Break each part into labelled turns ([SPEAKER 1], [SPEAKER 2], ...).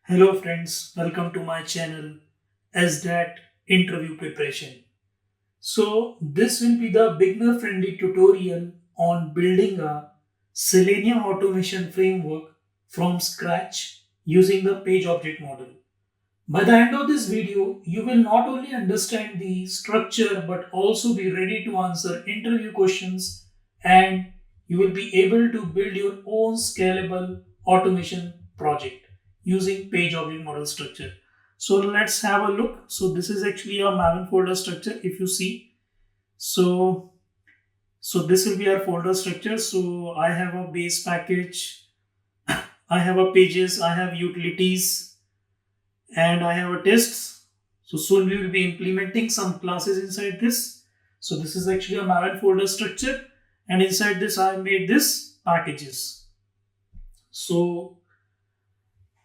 [SPEAKER 1] Hello friends, welcome to my channel SDET Interview Preparation. So this will be the beginner friendly tutorial on building a Selenium automation framework from scratch using the page object model. By the end of this video, you will not only understand the structure but also be ready to answer interview questions, and you will be able to build your own scalable automation project using page object model structure. So let's have a look. So this is actually a Maven folder structure if you see. So this will be our folder structure. So I have a base package, I have a pages, I have utilities, and I have a tests. So soon we will be implementing some classes inside this. So this is actually a Maven folder structure, and inside this I made this packages. So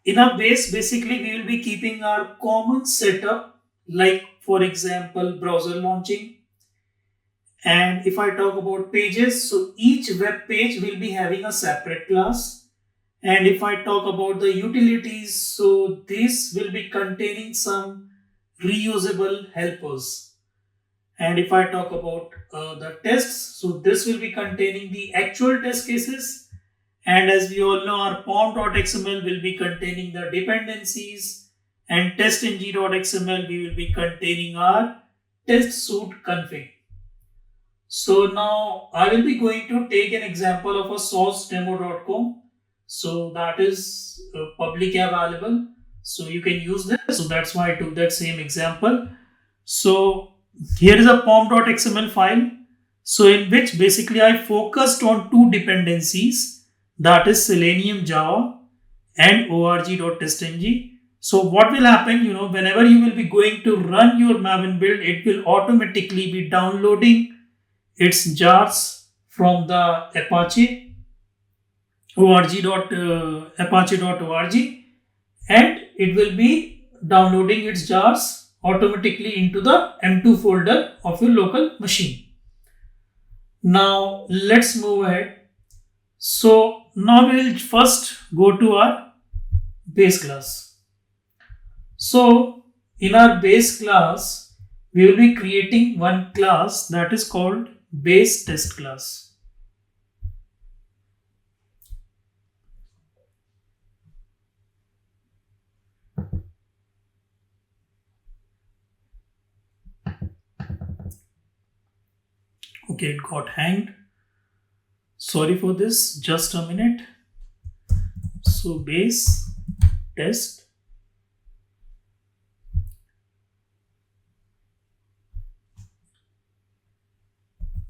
[SPEAKER 1] in our base, basically we will be keeping our common setup, like for example browser launching. And if I talk about pages, so each web page will be having a separate class. And if I talk about the utilities, so this will be containing some reusable helpers. And if I talk about the tests, so this will be containing the actual test cases. And as we all know, our POM.xml will be containing the dependencies, and testng.xml we will be containing our test suite config. So now I will be going to take an example of a sourcedemo.com. So that is publicly available. So you can use this. So that's why I took that same example. So here is a pom.xml file. So in which basically I focused on two dependencies, that is Selenium Java and org.testng. So what will happen, whenever you will be going to run your Maven build, it will automatically be downloading its jars from the Apache org.apache.org, and it will be downloading its jars automatically into the M2 folder of your local machine. Now let's move ahead. So now we will first go to our base class. So in our base class, we will be creating one class that is called base test class. Okay, it got hanged. Sorry for this, just a minute. So base test.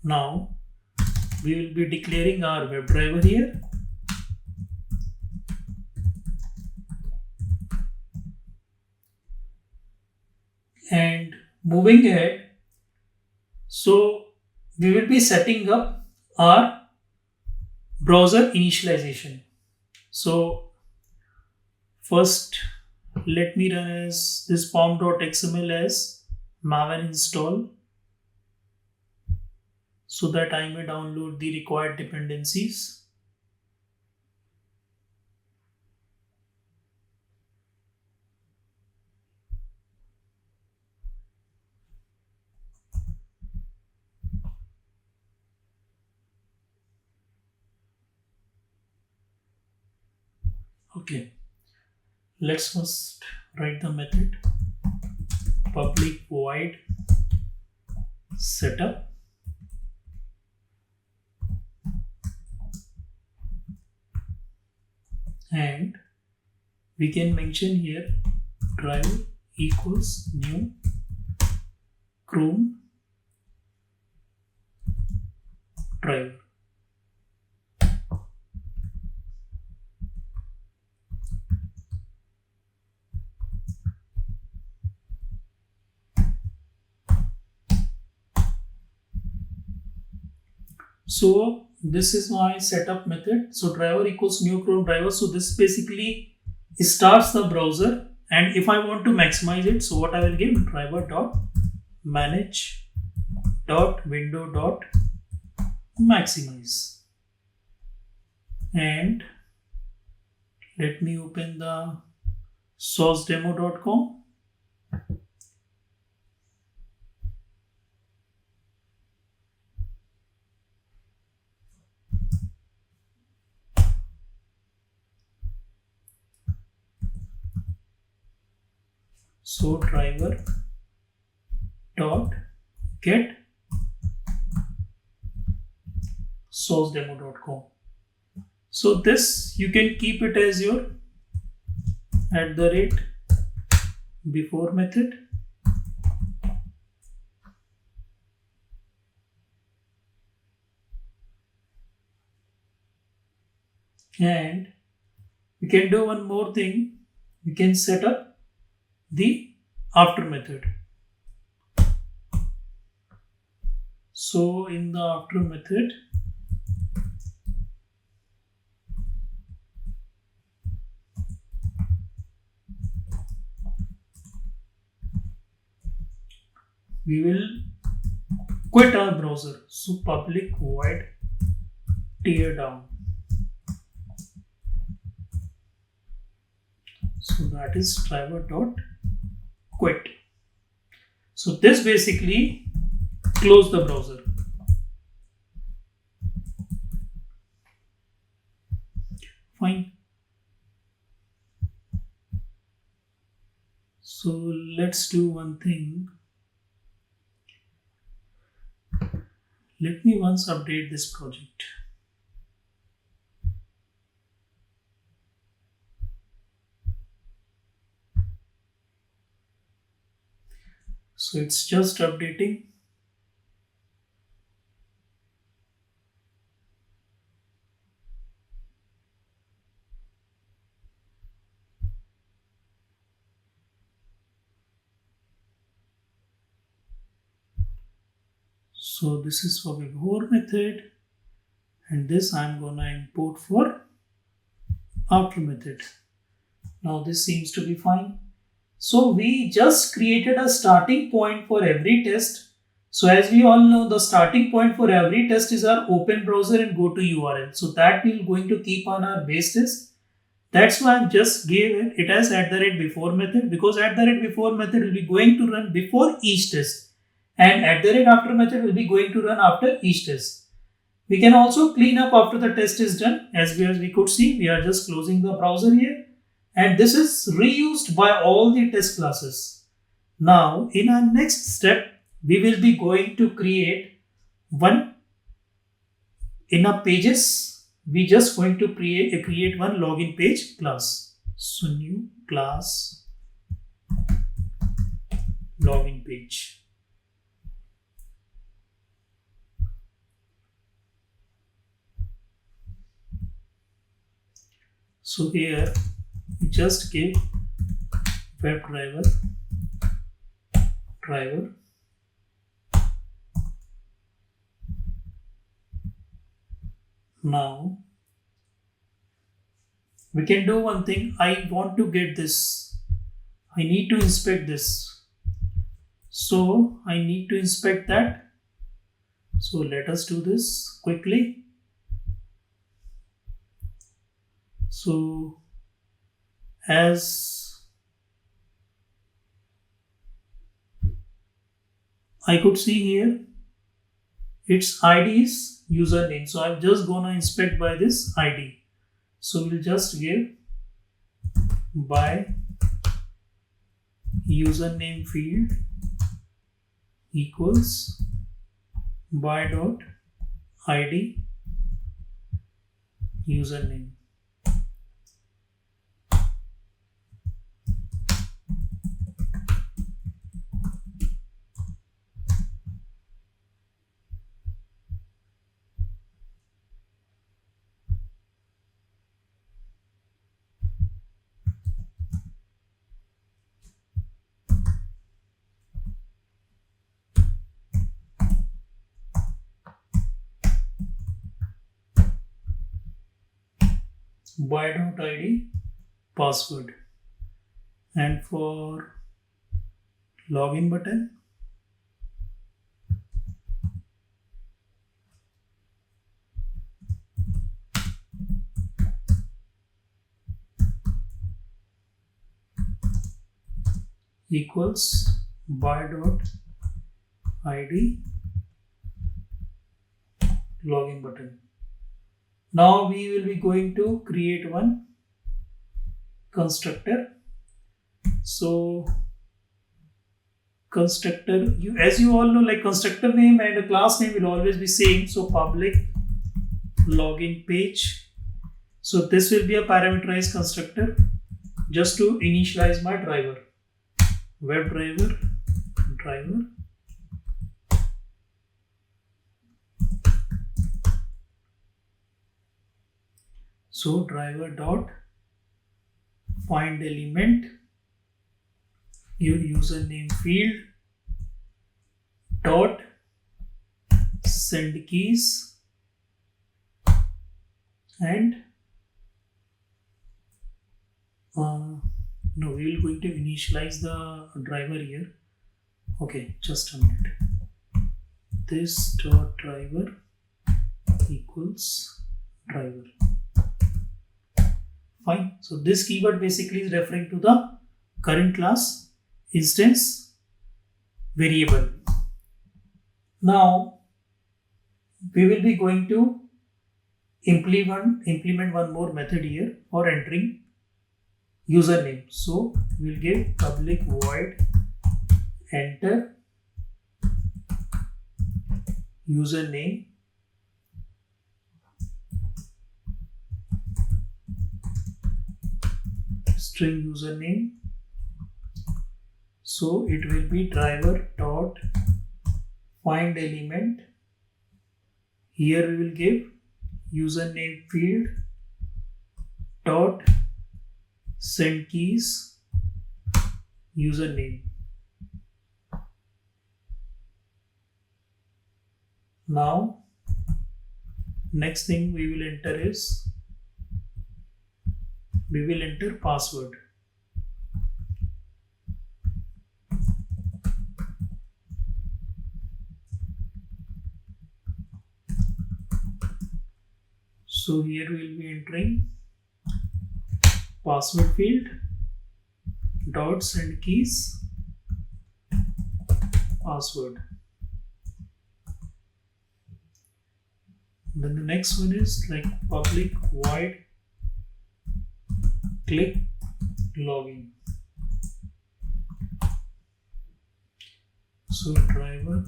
[SPEAKER 1] Now we will be declaring our WebDriver here. And moving ahead, so we will be setting up our browser initialization. So first let me run as this pom.xml as maven install, so that I may download the required dependencies. Okay, let's first write the method public void setup, and we can mention here driver equals new Chrome driver. So this is my setup method. So driver equals new Chrome driver. So this basically starts the browser, and if I want to maximize it, so what I will give, driver dot manage dot window dot maximize, and let me open the sourcedemo.com. So driver dot get sourcedemo.com. So this you can keep it as your @ before method, and we can do one more thing. We can set up the after method. So in the after method, we will quit our browser. So public void tear down. So that is driver dot quit. So this basically close the browser. Fine. So let's do one thing. Let me once update this project. So it's just updating. So this is for before method, and this I'm gonna import for after method. Now this seems to be fine. So we just created a starting point for every test. So as we all know, the starting point for every test is our open browser and go to URL. So that we're going to keep on our base test. That's why I just gave it as @ before method, because @ before method will be going to run before each test, and @ after method will be going to run after each test. We can also clean up after the test is done. As we could see, we are just closing the browser here, and this is reused by all the test classes. Now in our next step, we will be going to create one in our pages. We just going to create one login page class. So new class login page. So here just give web driver. Now we can do one thing. I want to get this. I need to inspect this. So I need to inspect that. So let us do this quickly. So as I could see here, its ID is username. So I'm just gonna inspect by this ID. So we'll just give by username field equals by dot ID username. By dot ID password, and for login button, equals by dot id login button. Now we will be going to create one constructor. So constructor, as you all know, like constructor name and a class name will always be same. So public login page. So this will be a parameterized constructor just to initialize my driver, web driver. So driver dot find element, your username field dot send keys, and no, we will going to initialize the driver here. Okay, just a minute. This dot driver equals driver. Fine. So this keyword basically is referring to the current class instance variable. Now we will be going to implement one more method here for entering username. So we'll give public void enter username string username. So it will be driver dot find element. Here we will give username field dot send keys username. Now next thing we will enter is we will enter password. So here we will be entering password field dot send keys password. Then the next one is like public void click login. So driver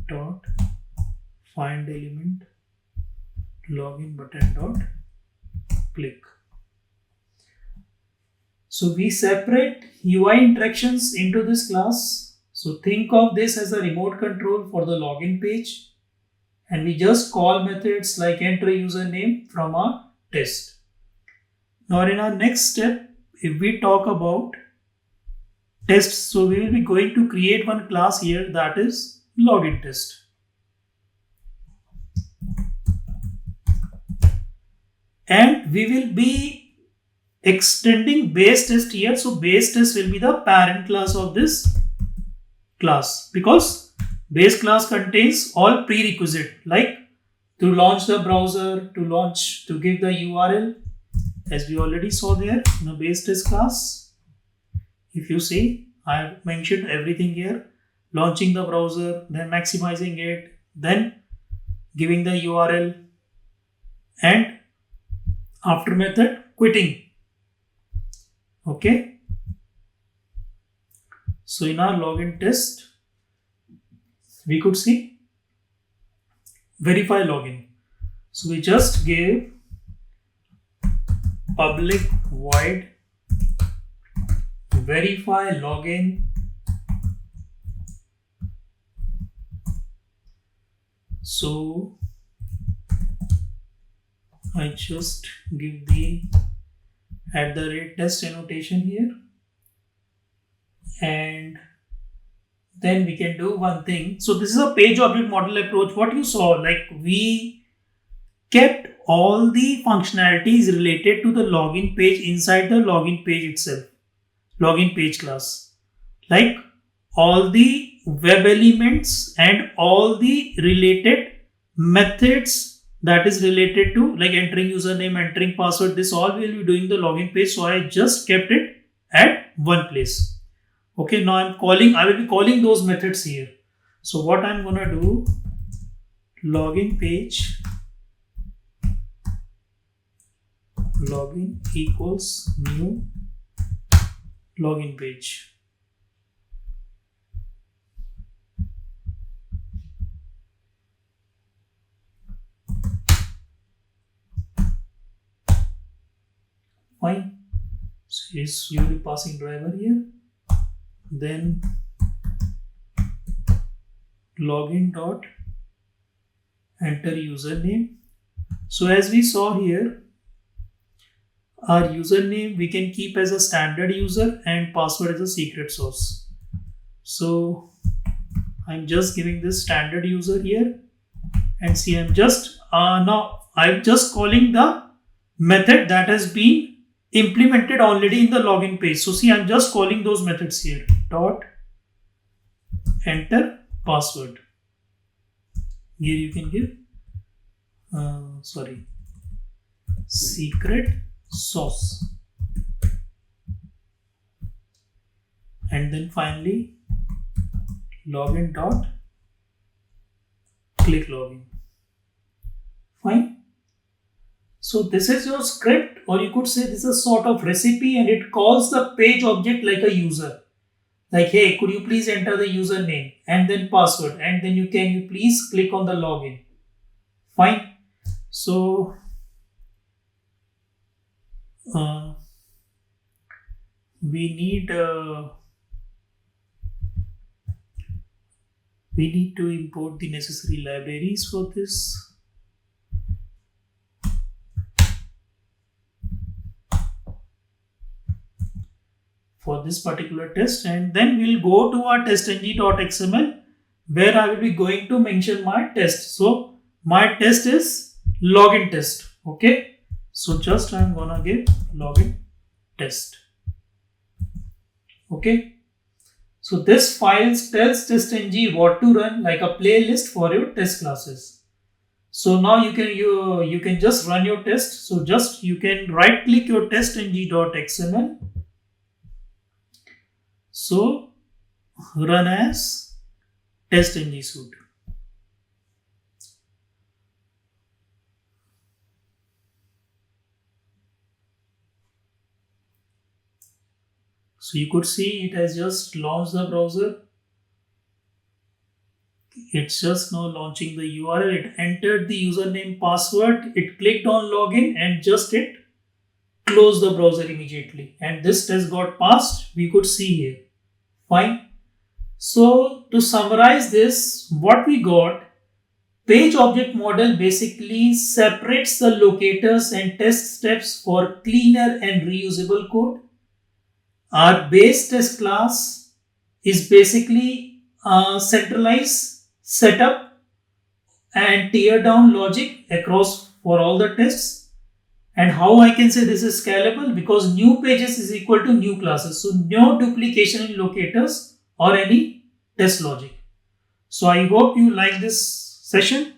[SPEAKER 1] dot find element login button dot click. So we separate UI interactions into this class. So think of this as a remote control for the login page, and we just call methods like enter username from our test. Now in our next step, if we talk about tests, so we will be going to create one class here, that is login test. And we will be extending base test here. So base test will be the parent class of this class, because base class contains all prerequisite like to launch the browser, to give the URL, as we already saw there in the base test class. If you see, I have mentioned everything here: launching the browser, then maximizing it, then giving the URL, and after method quitting. Okay. So in our login test, we could see verify login. So we just gave public void verify login. So I just give the @test annotation here, and then we can do one thing. So this is a page object model approach. What you saw, like we kept all the functionalities related to the login page inside the login page itself, login page class, like all the web elements and all the related methods that is related to like entering username, entering password. This all will be doing the login page. So I just kept it at one place. Okay, now I will be calling those methods here. So what I'm gonna do, login page, login equals new login page. Fine. So is URL passing driver here. Then login dot enter username. So as we saw here, our username we can keep as a standard user and password as a secret source. So I'm just giving this standard user here, and see I'm just calling the method that has been implemented already in the login page. So see, I'm just calling those methods here. Dot enter password. Here you can give secret source, and then finally login dot click login. Fine. So this is your script, or you could say this is a sort of recipe, and it calls the page object like a user. Like, hey, could you please enter the username and then password, and then you please click on the login. Fine. So we need to import the necessary libraries for this. For this particular test, and then we'll go to our testng.xml, where I will be going to mention my test. So my test is login test. Okay, so just I'm gonna give login test. Okay, so this file tells testng what to run, like a playlist for your test classes. So now you can just run your test. So just you can right click your testng.xml. So run as testng suite. So you could see it has just launched the browser. It's just now launching the URL. It entered the username, password. It clicked on login, and just it closed the browser immediately. And this test got passed. We could see here. Fine. So to summarize this, what we got, page object model basically separates the locators and test steps for cleaner and reusable code. Our base test class is basically centralized setup and tear down logic across for all the tests. And how I can say this is scalable? Because new pages is equal to new classes. So no duplication in locators or any test logic. So I hope you like this session.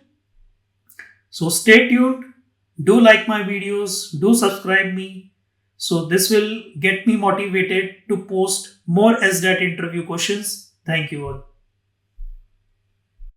[SPEAKER 1] So stay tuned. Do like my videos. Do subscribe me. So this will get me motivated to post more SDET interview questions. Thank you all.